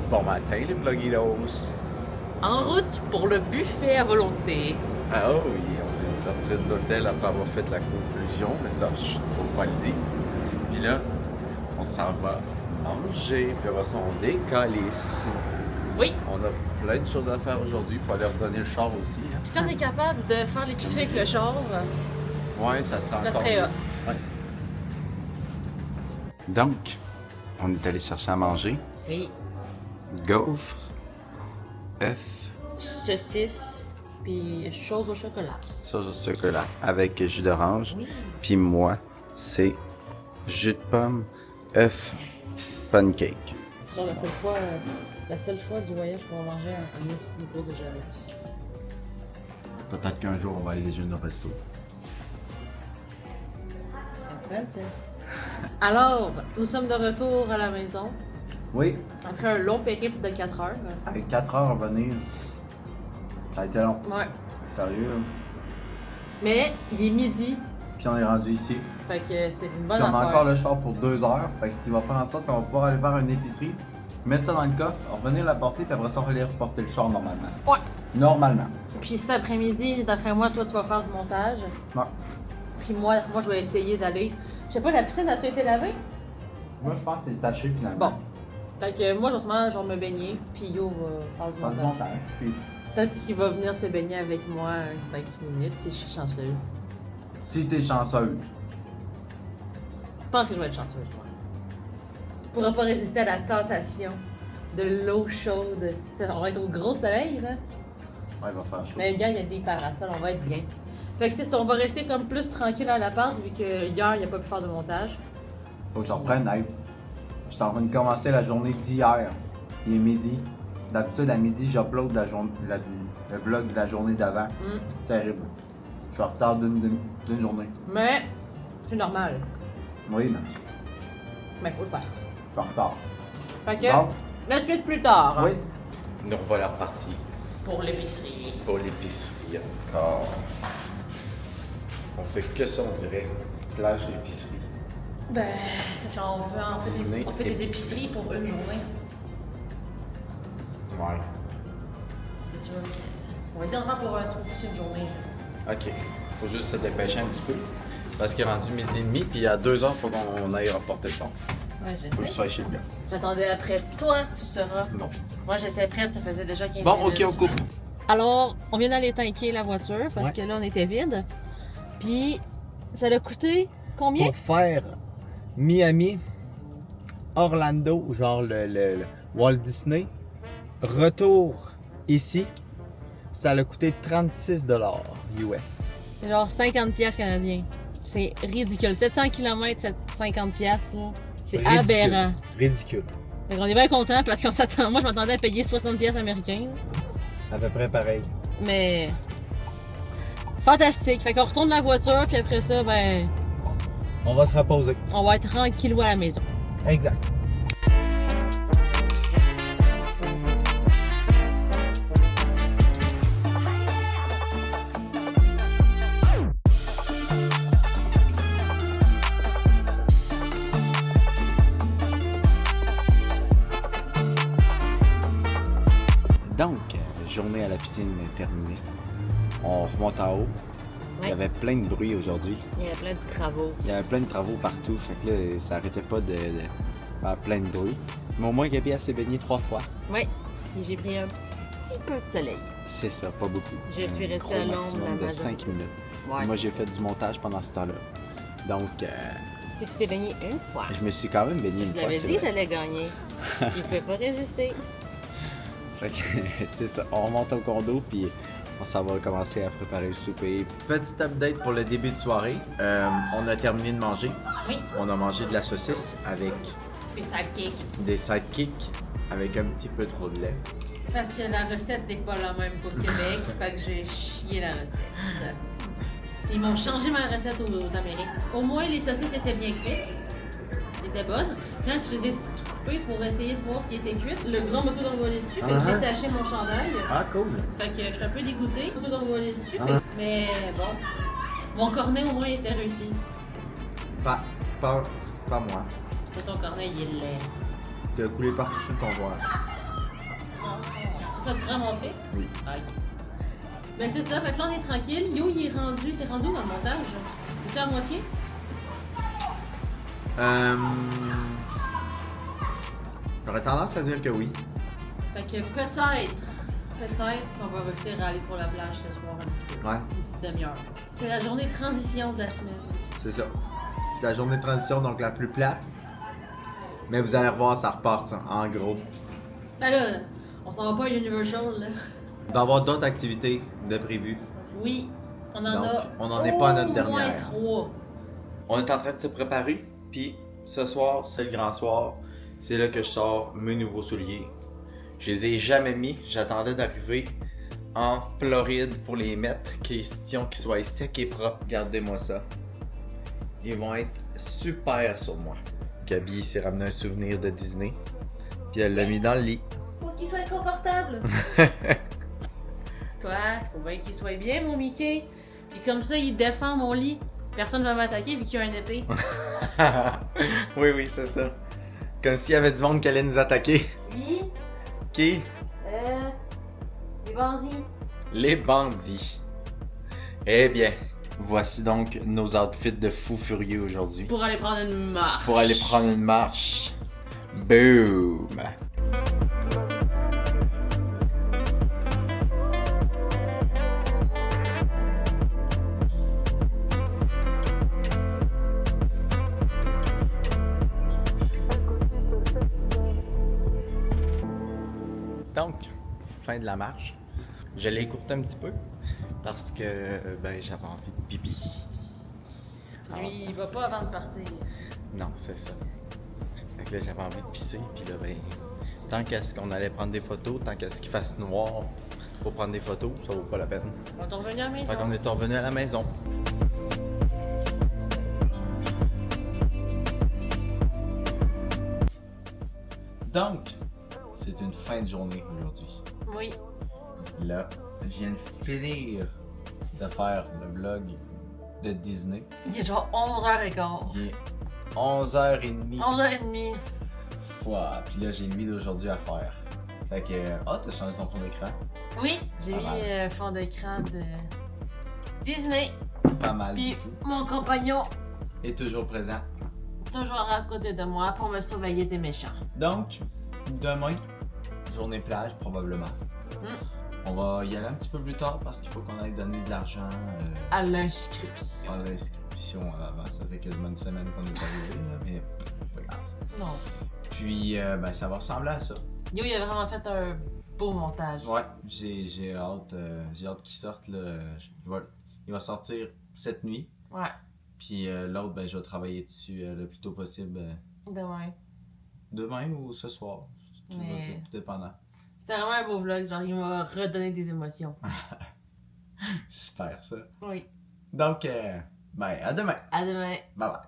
Bon matin, les bloguilos. En route pour le buffet à volonté. Ah oui, on est sorti de l'hôtel après avoir fait la conclusion, mais ça, je ne peux pas le dire. Puis là, on s'en va manger, puis après ça, on décalisse. Oui. On a plein de choses à faire aujourd'hui, il faut aller redonner le char aussi. Hein. Puis si on est capable de faire l'épicerie avec le char, Ouais, ça sera ça encore serait mieux. hot. Ouais. Donc, on est allé chercher à manger. Oui. Gaufres, œufs, Saucisse, puis chose au chocolat. sauce au chocolat avec jus d'orange. Oui. Puis moi, c'est jus de pomme, œufs, pancake. C'est genre la seule fois du voyage qu'on va manger un esti de gros déjeuner. Peut-être qu'un jour, on va aller déjeuner au resto. C'est pas ça. Alors, nous sommes de retour à la maison Oui, après un long périple de 4 heures. avec 4 heures à venir. Ça a été long. Ouais. Sérieux. Là. Mais il est midi, Puis on est rendu ici. fait que c'est une bonne Puis on a affaire. encore le char pour 2 heures. Fait que ce qui va faire en sorte qu'on va pouvoir aller faire une épicerie, mettre ça dans le coffre, revenir la porter, puis après ça, on va aller reporter le char normalement. Ouais. Normalement. Puis cet après-midi, d'après moi, toi, tu vas faire du montage. Ouais. Puis moi, je vais essayer d'aller. Je sais pas, la piscine, as-tu été lavée? Moi, je pense que c'est taché finalement. Bon. Fait que moi, je vais me baigner, puis Yo va faire du Pas du montage. montage. Puis Peut-être qu'il va venir se baigner avec moi 5 minutes si je suis chanceuse. si t'es chanceuse, Je pense que je vais être chanceuse, moi. Je pourrai pas résister à la tentation de l'eau chaude. On va être au gros soleil, là. ouais, il va faire chaud. Mais gars, il y a des parasols, on va être bien. Fait que c'est ça, on va rester comme plus tranquille à l'appart, vu que hier, il a pas pu faire de montage. Faut que tu reprennes. Hey, j'étais en train de commencer la journée d'hier. Il est midi. D'habitude, à midi, j'upload le vlog de la journée d'avant. Mm. Terrible. Je suis en retard d'une journée. Mais c'est normal. Oui, mais Mais faut le faire. je suis en retard. Fait que, Bon, la suite plus tard. oui. Nous revoilà repartis Pour l'épicerie. pour l'épicerie encore. On fait que ça, on dirait. Plage d'épicerie. Ben, c'est ça, Dîner, on fait des épicerie. épiceries pour une journée. Ouais. C'est sûr que. On va essayer d'en faire pour un petit peu plus qu'une journée. Ok. Faut juste se dépêcher un petit peu. Parce qu'il est rendu midi et demi, puis à 2 heures, faut qu'on aille reporter le char. Ouais, Faut que je tu sais. sois chez le gars. J'attendais après toi, tu seras. Non. Moi, j'étais prête, ça faisait déjà 15 Bon, minutes. ok, on coupe. Alors, on vient d'aller tanker la voiture parce Ouais. que là, on était vide. Puis, ça a coûté combien? Pour faire Miami, Orlando, genre le Walt Disney, retour ici, ça a coûté 36$ US. C'est genre 50$ canadiens. C'est ridicule. 700 km, 50$, là. C'est Ridicule. aberrant. Ridicule. Fait qu'on est bien content parce qu'on s'attend. Moi, je m'attendais à payer 60$ américains. À peu près pareil. Mais. Fantastique. Fait qu'on retourne la voiture, puis après ça, ben. On va se reposer. On va être tranquillou à la maison. Exact. Donc, journée à la piscine est terminée. On remonte en haut. Il y Ouais. avait plein de bruit aujourd'hui. Il y a plein de travaux. Il y avait plein de travaux partout. Fait que là, ça arrêtait pas de faire plein de bruit. Mais au moins, Gabi, elle s'est baignée 3 fois. Oui. Et j'ai pris un petit peu de soleil. C'est ça, pas beaucoup. Je suis Un restée gros à l'ombre maximum la de majorité. 5 minutes. Ouais. Moi, j'ai fait du montage pendant ce temps-là. Donc, Et tu t'es baigné une fois. je me suis quand même baigné une Je fois. l'avais c'est dit que vrai. j'allais gagner. Il peut pas résister. Fait que, c'est ça. On remonte au condo, puis on s'en va commencer à préparer le souper. Petit update pour le début de soirée. On a terminé de manger. Oui. On a mangé de la saucisse avec Et ça kick. des sidekicks, avec un petit peu trop de lait. Parce que la recette n'est pas la même qu'au Québec. Fait que j'ai chié la recette. Ils m'ont changé ma recette aux Amériques. Au moins, les saucisses étaient bien cuites. Elles étaient bonnes. Quand je les ai coupées pour essayer de voir s'ils étaient cuites, le gland m'a tout envolé dessus. Fait que j'ai taché mon chandail. Ah, cool! Fait que je suis un peu dégoûtée. Tout envolé dessus. Fait que- Mais bon, mon cornet au moins était réussi. Pas moi. Ton cornet, il est laid. Tu as coulé partout sur ton voile. T'as-tu ramassé? Oui. Ah, ok. Ben c'est ça, fait que là on est tranquille. Yo, il est rendu. T'es rendu où dans le montage? Es-tu à moitié? J'aurais tendance à dire que oui. Fait que peut-être qu'on va réussir à aller sur la plage ce soir un petit peu. Ouais, Une petite demi-heure. C'est la journée de transition de la semaine. c'est ça. C'est la journée de transition, donc la plus plate. Mais vous allez revoir, ça repart en gros. Ben là, on s'en va pas à Universal, là. Il va y avoir d'autres activités de prévues. Oui, on en Donc, a. on n'en est pas à notre au dernière. moins 3. On est en train de se préparer, puis ce soir, c'est le grand soir. C'est là que je sors mes nouveaux souliers. Je les ai jamais mis, j'attendais d'arriver en Floride pour les mettre, question qu'ils soient secs et propres. Regardez-moi ça. Ils vont être super sur moi. Gabi s'est ramené un souvenir de Disney, puis elle l'a mis dans le lit. Faut qu'il soit confortable. Quoi? Faut bien qu'il soit bien, mon Mickey. Puis comme ça, il défend mon lit. Personne va m'attaquer vu qu'il y a un épée. Oui, c'est ça. Comme s'il y avait du monde qui allait nous attaquer. Oui? Qui? Les bandits. Les bandits. Eh bien, voici donc nos outfits de fous furieux aujourd'hui. Pour aller prendre une marche. Pour aller prendre une marche. Boom! Donc, fin de la marche. Je l'ai écourté un petit peu parce que ben j'avais envie de pipi. Lui, il va pas avant de partir. Non, c'est ça. Fait que là, j'avais envie de pisser, puis là, ben, tant qu'à ce qu'on allait prendre des photos, tant qu'à ce qu'il fasse noir pour prendre des photos, ça vaut pas la peine. On est revenu à la maison. Fait qu'on est revenu à la maison. Donc, c'est une fin de journée aujourd'hui. Oui. Là, je viens de finir de faire le vlog de Disney. Il est genre 11h15. Il est 11h30. 11h30. Ouah, puis là, j'ai une vidéo d'aujourd'hui à faire. Fait que, t'as changé ton fond d'écran. Oui, j'ai Pas mis mal. un fond d'écran de Disney. Pas mal Puis du tout. mon compagnon, Et toujours présent. toujours à côté de moi pour me surveiller des méchants. Donc, demain, journée plage probablement. On va y aller un petit peu plus tard parce qu'il faut qu'on aille donner de l'argent À l'inscription. à l'inscription en avant. Ça fait quasiment une semaine qu'on est arrivé, là, mais pas grave. Non. Puis, ben, ça va ressembler à ça. Yo, il a vraiment fait un beau montage. Ouais, j'ai hâte qu'il sorte. Là. Il va sortir cette nuit. Ouais. Puis l'autre, ben, je vais travailler dessus le plus tôt possible. Demain. Demain ou ce soir. Tout Mais- tout dépendant. C'était vraiment un beau vlog, genre il m'a redonné des émotions. Super ça. Oui. Donc, ben, à demain. À demain. Bye bye.